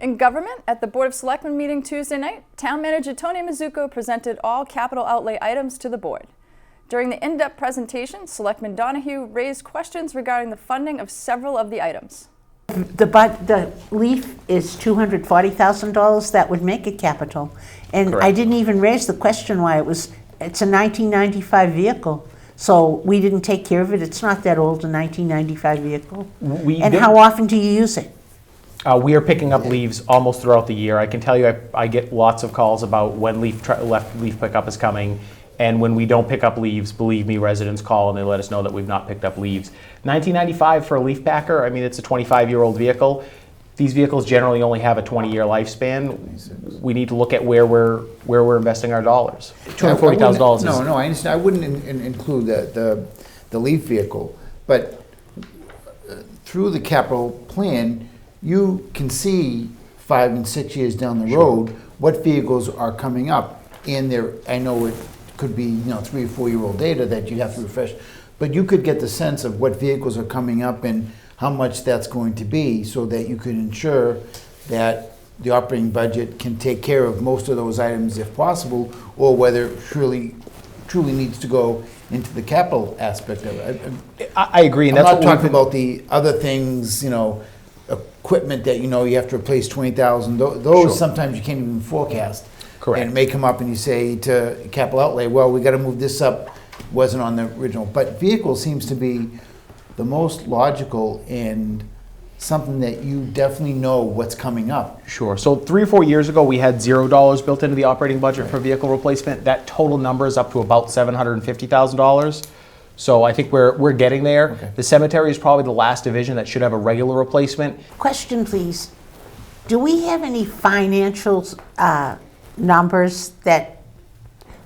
In government, at the Board of Selectmen meeting Tuesday night, Town Manager Tony Mazzucco presented all capital outlay items to the board. During the in-depth presentation, Selectman Donahue raised questions regarding the funding of several of the items. The LEAF is $240,000. That would make it capital. And Correct. I didn't even raise the question why it's a 1995 vehicle. So we didn't take care of it. It's not that old, a 1995 vehicle. And how often do you use it? We are picking up leaves almost throughout the year. I can tell you I get lots of calls about when leaf pickup is coming. And when we don't pick up leaves, believe me, residents call and they let us know that we've not picked up leaves. 1995 for a leaf packer, I mean, it's a 25-year-old vehicle. These vehicles generally only have a 20-year lifespan. We need to look at where we're investing our dollars. $240,000 is... No, I understand. I wouldn't include the leaf vehicle. But through the capital plan, you can see 5 and 6 years down the road what vehicles are coming up. And there, I know it could be 3 or 4 year old data that you have to refresh, but you could get the sense of what vehicles are coming up and how much that's going to be, so that you could ensure that the operating budget can take care of most of those items if possible, or whether it truly needs to go into the capital aspect of it. I agree, and I'm that's not talking about the other things, equipment that you have to replace 20,000. Those Sure. sometimes you can't even forecast. Correct. And it may come up and you say to capital outlay, well, we got to move this up, wasn't on the original. But vehicle seems to be the most logical and something that you definitely know what's coming up. Sure. So 3 or 4 years ago, we had $0 built into the operating budget for vehicle replacement. That total number is up to about $750,000. So I think we're getting there. Okay. The cemetery is probably the last division that should have a regular replacement. Question, please. Do we have any financial numbers that,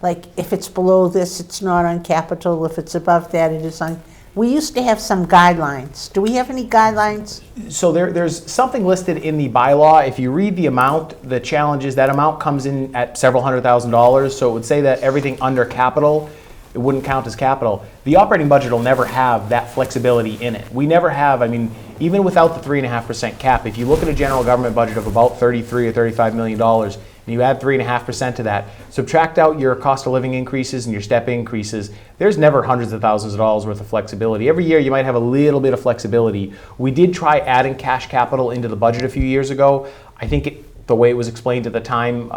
like, if it's below this, it's not on capital, if it's above that, it is on? We used to have some guidelines. Do we have any guidelines? So there's something listed in the bylaw. If you read the amount, the challenge is that amount comes in at several $100,000. So it would say that everything under capital, it wouldn't count as capital. The operating budget will never have that flexibility in it. We never have, even without the 3.5% cap, if you look at a general government budget of about $33 or $35 million, and you add 3.5% to that, subtract out your cost of living increases and your step increases, there's never hundreds of thousands of dollars worth of flexibility. Every year you might have a little bit of flexibility. We did try adding cash capital into the budget a few years ago. I think the way it was explained at the time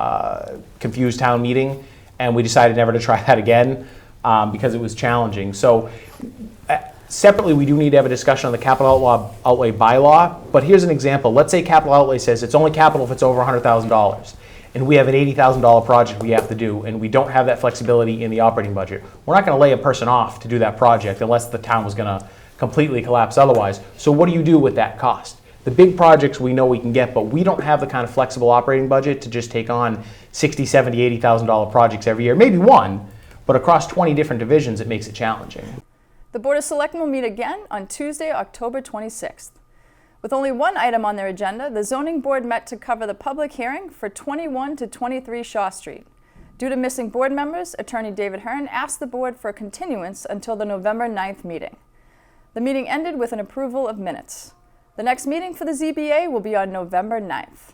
confused town meeting, and we decided never to try that again because it was challenging. So separately, we do need to have a discussion on the capital outlay bylaw, but here's an example. Let's say capital outlay says it's only capital if it's over $100,000. And we have an $80,000 project we have to do, and we don't have that flexibility in the operating budget. We're not going to lay a person off to do that project unless the town was going to completely collapse otherwise. So what do you do with that cost? The big projects we know we can get, but we don't have the kind of flexible operating budget to just take on $60,000, $70,000, $80,000 projects every year. Maybe one, but across 20 different divisions, it makes it challenging. The Board of Selectmen will meet again on Tuesday, October 26th. With only one item on their agenda, the Zoning Board met to cover the public hearing for 21 to 23 Shaw Street. Due to missing board members, Attorney David Hearn asked the board for a continuance until the November 9th meeting. The meeting ended with an approval of minutes. The next meeting for the ZBA will be on November 9th.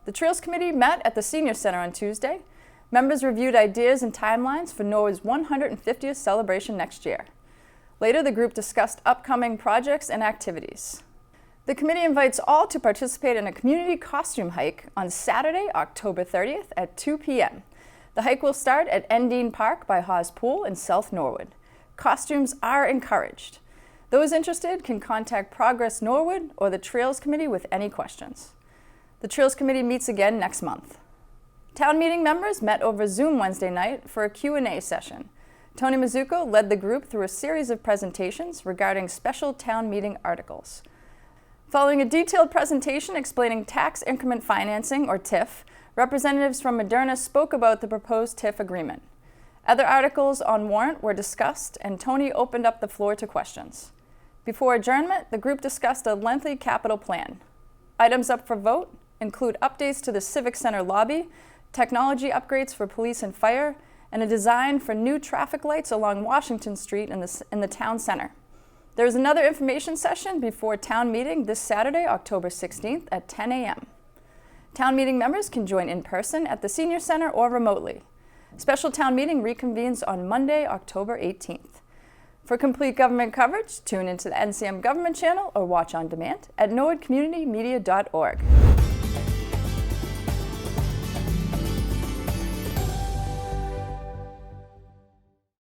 The Trails Committee met at the Senior Center on Tuesday. Members reviewed ideas and timelines for Norwood's 150th celebration next year. Later, the group discussed upcoming projects and activities. The committee invites all to participate in a community costume hike on Saturday, October 30th at 2 p.m. The hike will start at Endine Park by Haas Pool in South Norwood. Costumes are encouraged. Those interested can contact Progress Norwood or the Trails Committee with any questions. The Trails Committee meets again next month. Town meeting members met over Zoom Wednesday night for a Q&A session. Tony Mazzucco led the group through a series of presentations regarding special town meeting articles. Following a detailed presentation explaining tax increment financing, or TIF, representatives from Moderna spoke about the proposed TIF agreement. Other articles on warrant were discussed, and Tony opened up the floor to questions. Before adjournment, the group discussed a lengthy capital plan. Items up for vote include updates to the Civic Center lobby, technology upgrades for police and fire, and a design for new traffic lights along Washington Street in the town center. There is another information session before town meeting this Saturday, October 16th at 10 a.m. Town meeting members can join in person at the Senior Center or remotely. Special town meeting reconvenes on Monday, October 18th. For complete government coverage, tune into the NCM Government Channel or watch on demand at norwoodcommunitymedia.org.